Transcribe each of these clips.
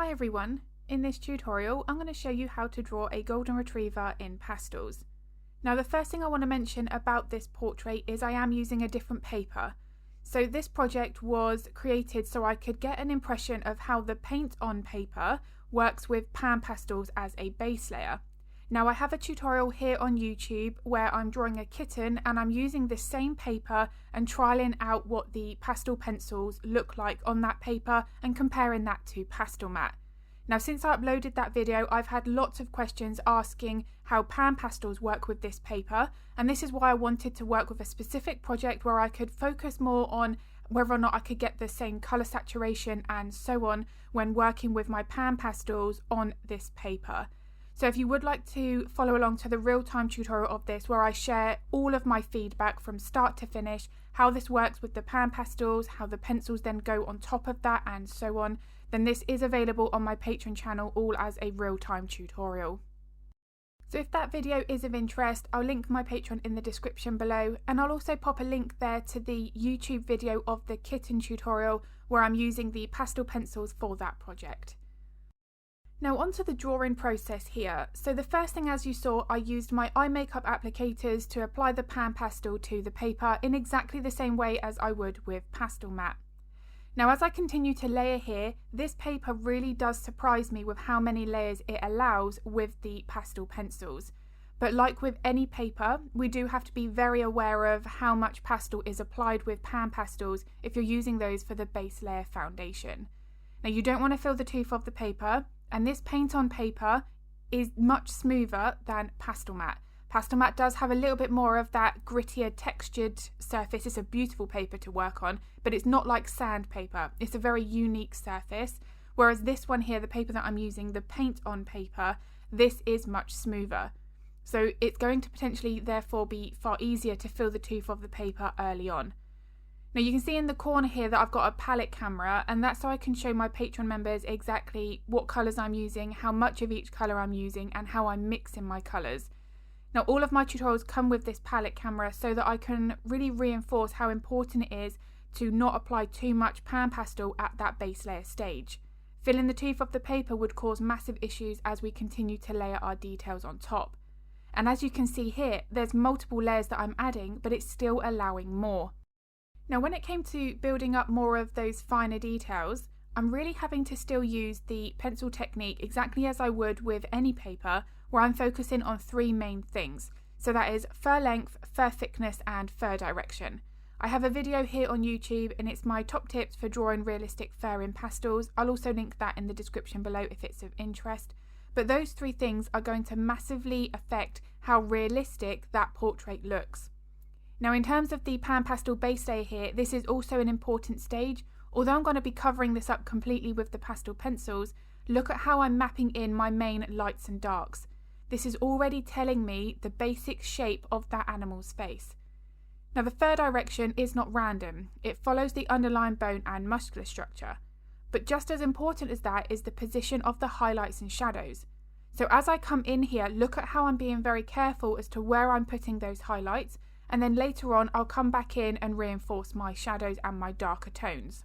Hi everyone, in this tutorial I'm going to show you how to draw a golden retriever in pastels. Now the first thing I want to mention about this portrait is I am using a different paper. So this project was created so I could get an impression of how the PaintON paper works with PanPastels as a base layer. Now I have a tutorial here on YouTube where I'm drawing a kitten and I'm using the same paper and trialing out what the pastel pencils look like on that paper and comparing that to Pastelmat. Now since I uploaded that video I've had lots of questions asking how PanPastels work with this paper, and this is why I wanted to work with a specific project where I could focus more on whether or not I could get the same colour saturation and so on when working with my PanPastels on this paper. So if you would like to follow along to the real-time tutorial of this where I share all of my feedback from start to finish, how this works with the PanPastels, how the pencils then go on top of that and so on, then this is available on my Patreon channel all as a real-time tutorial. So if that video is of interest, I'll link my Patreon in the description below, and I'll also pop a link there to the YouTube video of the kitten tutorial where I'm using the pastel pencils for that project. Now onto the drawing process here. So the first thing, as you saw, I used my eye makeup applicators to apply the PanPastel to the paper in exactly the same way as I would with Pastelmat. Now as I continue to layer here, this paper really does surprise me with how many layers it allows with the pastel pencils. But like with any paper, we do have to be very aware of how much pastel is applied with PanPastels if you're using those for the base layer foundation. Now you don't want to fill the tooth of the paper, and this PaintON paper is much smoother than Pastelmat. Pastelmat does have a little bit more of that grittier textured surface. It's a beautiful paper to work on, but it's not like sandpaper. It's a very unique surface, whereas this one here, the paper that I'm using, the PaintON paper, this is much smoother. So it's going to potentially therefore be far easier to fill the tooth of the paper early on. Now you can see in the corner here that I've got a palette camera, and that's so I can show my Patreon members exactly what colours I'm using, how much of each colour I'm using, and how I'm mixing my colours. Now all of my tutorials come with this palette camera so that I can really reinforce how important it is to not apply too much PanPastel at that base layer stage. Filling the tooth of the paper would cause massive issues as we continue to layer our details on top. And as you can see here, there's multiple layers that I'm adding, but it's still allowing more. Now when it came to building up more of those finer details, I'm really having to still use the pencil technique exactly as I would with any paper, where I'm focusing on three main things. So that is fur length, fur thickness and fur direction. I have a video here on YouTube and it's my top tips for drawing realistic fur in pastels. I'll also link that in the description below if it's of interest. But those three things are going to massively affect how realistic that portrait looks. Now in terms of the PanPastel base layer here, this is also an important stage. Although I'm going to be covering this up completely with the pastel pencils, look at how I'm mapping in my main lights and darks. This is already telling me the basic shape of that animal's face. Now the fur direction is not random, it follows the underlying bone and muscular structure. But just as important as that is the position of the highlights and shadows. So as I come in here, look at how I'm being very careful as to where I'm putting those highlights, and then later on I'll come back in and reinforce my shadows and my darker tones.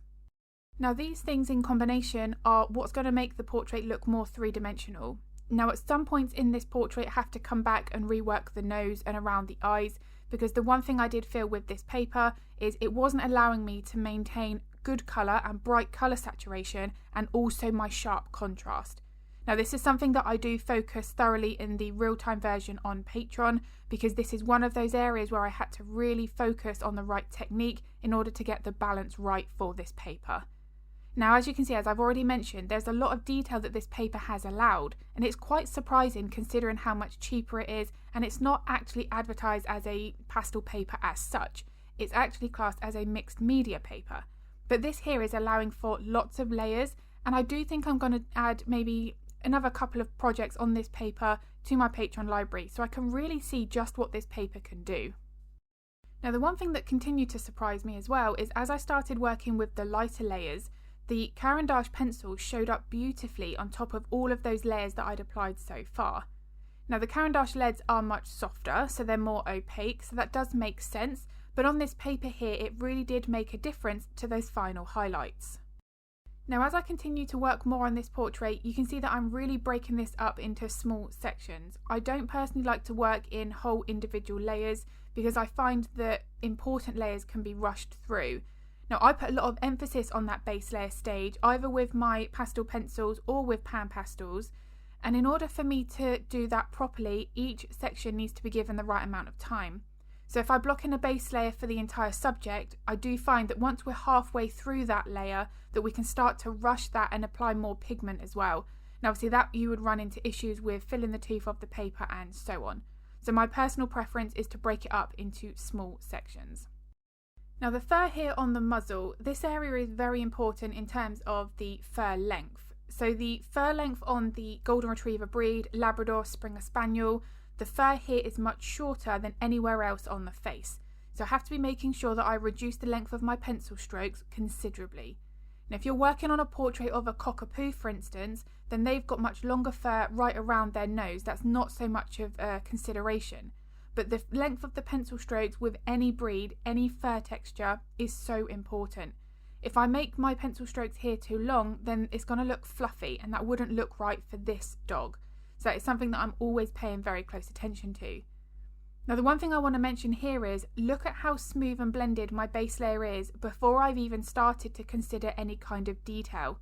Now these things in combination are what's going to make the portrait look more three-dimensional. Now at some points in this portrait I have to come back and rework the nose and around the eyes, because the one thing I did feel with this paper is it wasn't allowing me to maintain good colour and bright colour saturation and also my sharp contrast. Now this is something that I do focus thoroughly in the real-time version on Patreon, because this is one of those areas where I had to really focus on the right technique in order to get the balance right for this paper. Now as you can see, as I've already mentioned, there's a lot of detail that this paper has allowed, and it's quite surprising considering how much cheaper it is, and it's not actually advertised as a pastel paper as such. It's actually classed as a mixed media paper. But this here is allowing for lots of layers, and I do think I'm going to add maybe another couple of projects on this paper to my Patreon library so I can really see just what this paper can do. Now the one thing that continued to surprise me as well is as I started working with the lighter layers, the Caran d'Ache pencils showed up beautifully on top of all of those layers that I'd applied so far. Now the Caran d'Ache leads are much softer, so they're more opaque, so that does make sense, but on this paper here it really did make a difference to those final highlights. Now as I continue to work more on this portrait, you can see that I'm really breaking this up into small sections. I don't personally like to work in whole individual layers because I find that important layers can be rushed through. Now I put a lot of emphasis on that base layer stage, either with my pastel pencils or with PanPastels, and in order for me to do that properly, each section needs to be given the right amount of time. So if I block in a base layer for the entire subject, I do find that once we're halfway through that layer, that we can start to rush that and apply more pigment as well. Now obviously that you would run into issues with filling the tooth of the paper and so on. So my personal preference is to break it up into small sections. Now the fur here on the muzzle, this area is very important in terms of the fur length. So the fur length on the Golden Retriever breed, Labrador, Springer Spaniel, the fur here is much shorter than anywhere else on the face. So I have to be making sure that I reduce the length of my pencil strokes considerably. Now if you're working on a portrait of a cockapoo for instance, then they've got much longer fur right around their nose. That's not so much of a consideration. But the length of the pencil strokes with any breed, any fur texture is so important. If I make my pencil strokes here too long, then it's going to look fluffy and that wouldn't look right for this dog. So it's something that I'm always paying very close attention to. Now the one thing I want to mention here is look at how smooth and blended my base layer is before I've even started to consider any kind of detail.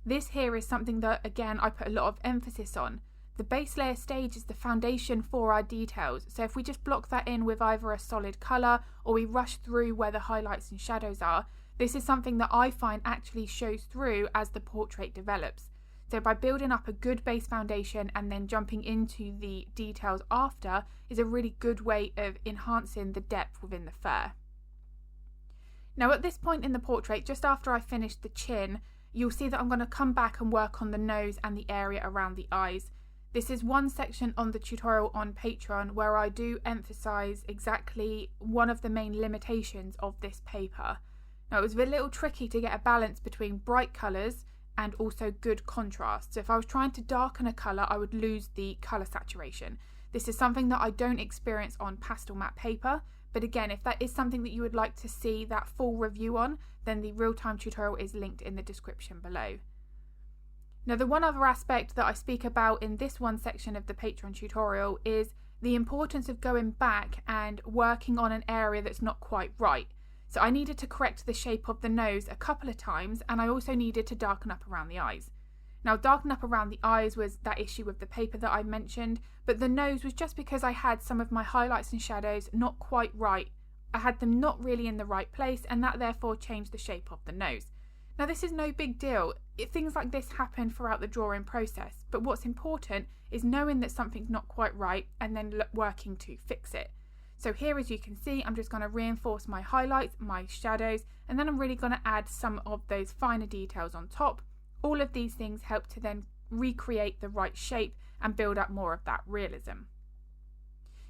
This here is something that again I put a lot of emphasis on. The base layer stage is the foundation for our details, so if we just block that in with either a solid colour or we rush through where the highlights and shadows are, this is something that I find actually shows through as the portrait develops. So by building up a good base foundation and then jumping into the details after is a really good way of enhancing the depth within the fur. Now at this point in the portrait, just after I finish the chin, you'll see that I'm going to come back and work on the nose and the area around the eyes. This is one section on the tutorial on Patreon where I do emphasise exactly one of the main limitations of this paper. Now it was a little tricky to get a balance between bright colours and also good contrast. So if I was trying to darken a colour, I would lose the colour saturation. This is something that I don't experience on Pastelmat paper, but again, if that is something that you would like to see that full review on, then the real-time tutorial is linked in the description below. Now the one other aspect that I speak about in this one section of the Patreon tutorial is the importance of going back and working on an area that's not quite right. So I needed to correct the shape of the nose a couple of times, and I also needed to darken up around the eyes. Now darken up around the eyes was that issue with the paper that I mentioned, but the nose was just because I had some of my highlights and shadows not quite right. I had them not really in the right place, and that therefore changed the shape of the nose. Now this is no big deal. Things like this happen throughout the drawing process, but what's important is knowing that something's not quite right and then working to fix it. So here, as you can see, I'm just going to reinforce my highlights, my shadows, and then I'm really going to add some of those finer details on top. All of these things help to then recreate the right shape and build up more of that realism.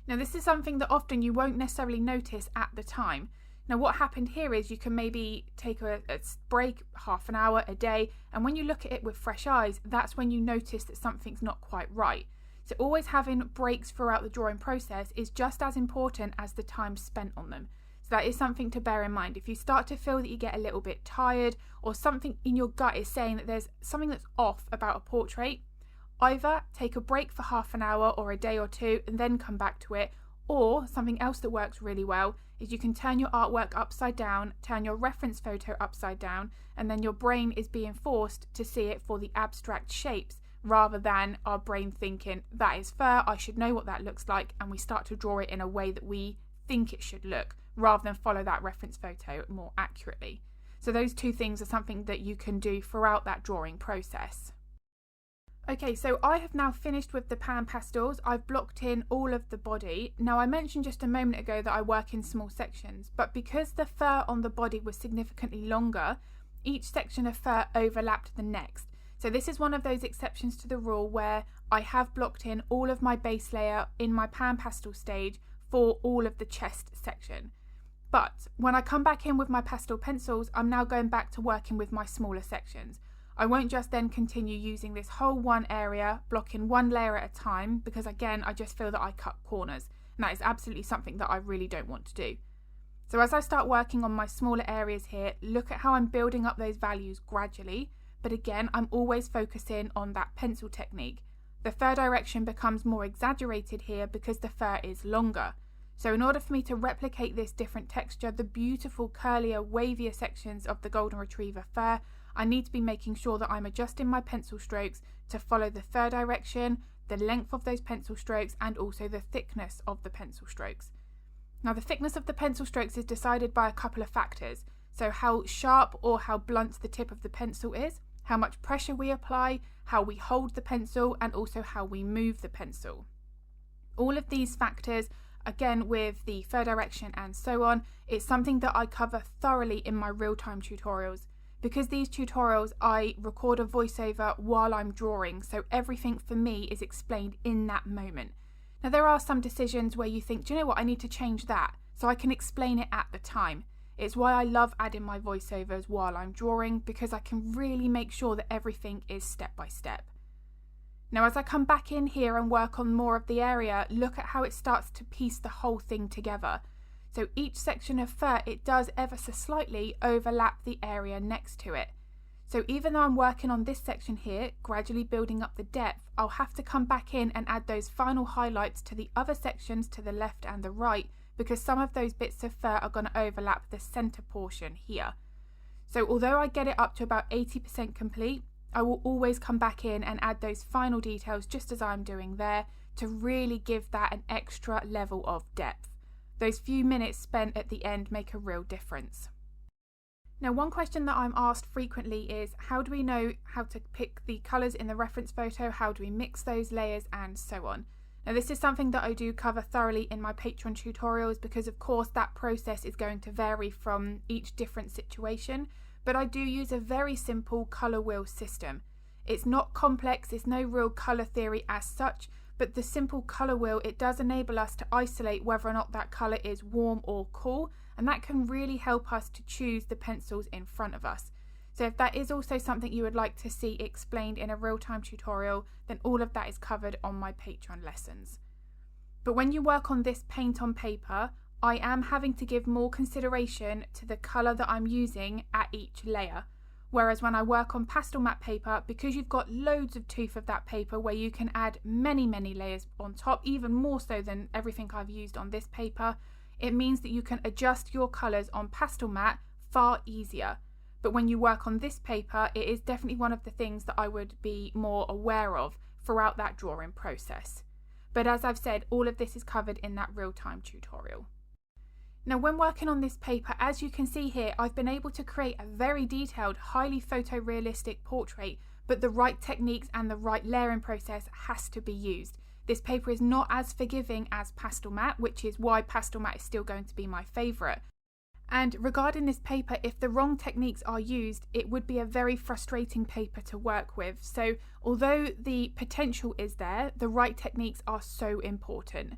Now this is something that often you won't necessarily notice at the time. Now what happened here is you can maybe take a break, half an hour, a day, and when you look at it with fresh eyes, that's when you notice that something's not quite right. So always having breaks throughout the drawing process is just as important as the time spent on them. So that is something to bear in mind. If you start to feel that you get a little bit tired or something in your gut is saying that there's something that's off about a portrait, either take a break for half an hour or a day or two and then come back to it, or something else that works really well is you can turn your artwork upside down, turn your reference photo upside down, and then your brain is being forced to see it for the abstract shapes rather than our brain thinking that is fur, I should know what that looks like, and we start to draw it in a way that we think it should look rather than follow that reference photo more accurately. So those two things are something that you can do throughout that drawing process. Okay, so I have now finished with the PanPastels. I've blocked in all of the body. Now I mentioned just a moment ago that I work in small sections, but because the fur on the body was significantly longer, each section of fur overlapped the next. So this is one of those exceptions to the rule where I have blocked in all of my base layer in my PanPastel stage for all of the chest section. But when I come back in with my pastel pencils, I'm now going back to working with my smaller sections. I won't just then continue using this whole one area, blocking one layer at a time, because again, I just feel that I cut corners, and that is absolutely something that I really don't want to do. So as I start working on my smaller areas here, look at how I'm building up those values gradually, but again, I'm always focusing on that pencil technique. The fur direction becomes more exaggerated here because the fur is longer. So in order for me to replicate this different texture, the beautiful curlier, wavier sections of the Golden Retriever fur, I need to be making sure that I'm adjusting my pencil strokes to follow the fur direction, the length of those pencil strokes, and also the thickness of the pencil strokes. Now, the thickness of the pencil strokes is decided by a couple of factors. So how sharp or how blunt the tip of the pencil is, how much pressure we apply, how we hold the pencil, and also how we move the pencil. All of these factors, again with the fur direction and so on, it's something that I cover thoroughly in my real-time tutorials. Because these tutorials, I record a voiceover while I'm drawing, so everything for me is explained in that moment. Now, there are some decisions where you think, do you know what, I need to change that, so I can explain it at the time. It's why I love adding my voiceovers while I'm drawing, because I can really make sure that everything is step by step. Now, as I come back in here and work on more of the area, look at how it starts to piece the whole thing together. So each section of fur, it does ever so slightly overlap the area next to it. So even though I'm working on this section here, gradually building up the depth, I'll have to come back in and add those final highlights to the other sections to the left and the right, because some of those bits of fur are going to overlap the centre portion here. So although I get it up to about 80% complete, I will always come back in and add those final details just as I'm doing there to really give that an extra level of depth. Those few minutes spent at the end make a real difference. Now, one question that I'm asked frequently is, how do we know how to pick the colours in the reference photo? How do we mix those layers and so on? Now, this is something that I do cover thoroughly in my Patreon tutorials because, of course, that process is going to vary from each different situation, but I do use a very simple colour wheel system. It's not complex, it's no real colour theory as such, but the simple colour wheel, it does enable us to isolate whether or not that colour is warm or cool, and that can really help us to choose the pencils in front of us. So if that is also something you would like to see explained in a real-time tutorial, then all of that is covered on my Patreon lessons. But when you work on this paint on paper, I am having to give more consideration to the colour that I'm using at each layer. Whereas when I work on Pastelmat paper, because you've got loads of tooth of that paper where you can add many layers on top, even more so than everything I've used on this paper, it means that you can adjust your colours on Pastelmat far easier. But when you work on this paper, it is definitely one of the things that I would be more aware of throughout that drawing process. But as I've said, all of this is covered in that real-time tutorial. Now, when working on this paper, as you can see here, I've been able to create a very detailed, highly photorealistic portrait, but the right techniques and the right layering process has to be used. This paper is not as forgiving as Pastelmat, which is why Pastelmat is still going to be my favourite. And regarding this paper, if the wrong techniques are used, it would be a very frustrating paper to work with. So although the potential is there, the right techniques are so important.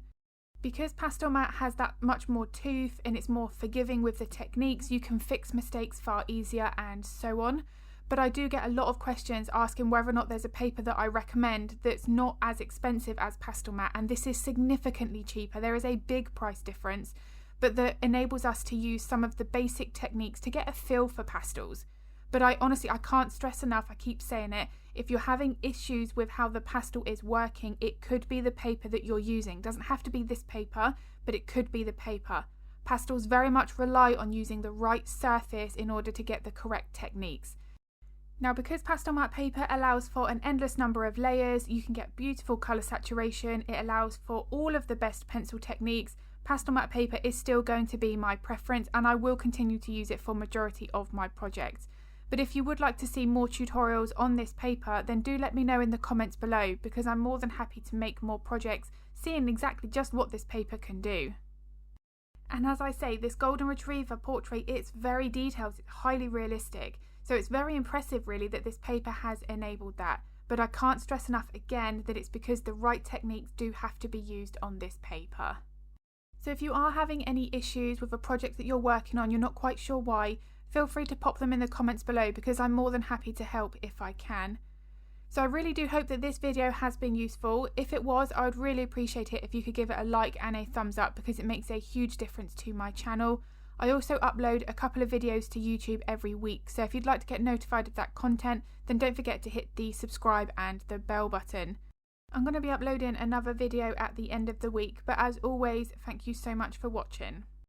Because Pastelmat has that much more tooth and it's more forgiving with the techniques, you can fix mistakes far easier and so on. But I do get a lot of questions asking whether or not there's a paper that I recommend that's not as expensive as Pastelmat, and this is significantly cheaper. There is a big price difference, but that enables us to use some of the basic techniques to get a feel for pastels. But I can't stress enough, I keep saying it, if you're having issues with how the pastel is working, it could be the paper that you're using. It doesn't have to be this paper, but it could be the paper. Pastels very much rely on using the right surface in order to get the correct techniques. Now, because Pastelmat paper allows for an endless number of layers, you can get beautiful colour saturation, it allows for all of the best pencil techniques. Pastelmat paper is still going to be my preference, and I will continue to use it for majority of my projects. But if you would like to see more tutorials on this paper, then do let me know in the comments below, because I'm more than happy to make more projects seeing exactly just what this paper can do. And as I say, this Golden Retriever portrait, it's very detailed, it's highly realistic. So it's very impressive really that this paper has enabled that. But I can't stress enough again that it's because the right techniques do have to be used on this paper. So if you are having any issues with a project that you're working on, you're not quite sure why, feel free to pop them in the comments below, because I'm more than happy to help if I can. So I really do hope that this video has been useful. If it was, I would really appreciate it if you could give it a like and a thumbs up, because it makes a huge difference to my channel. I also upload a couple of videos to YouTube every week, so if you'd like to get notified of that content, then don't forget to hit the subscribe and the bell button. I'm going to be uploading another video at the end of the week, but as always, thank you so much for watching.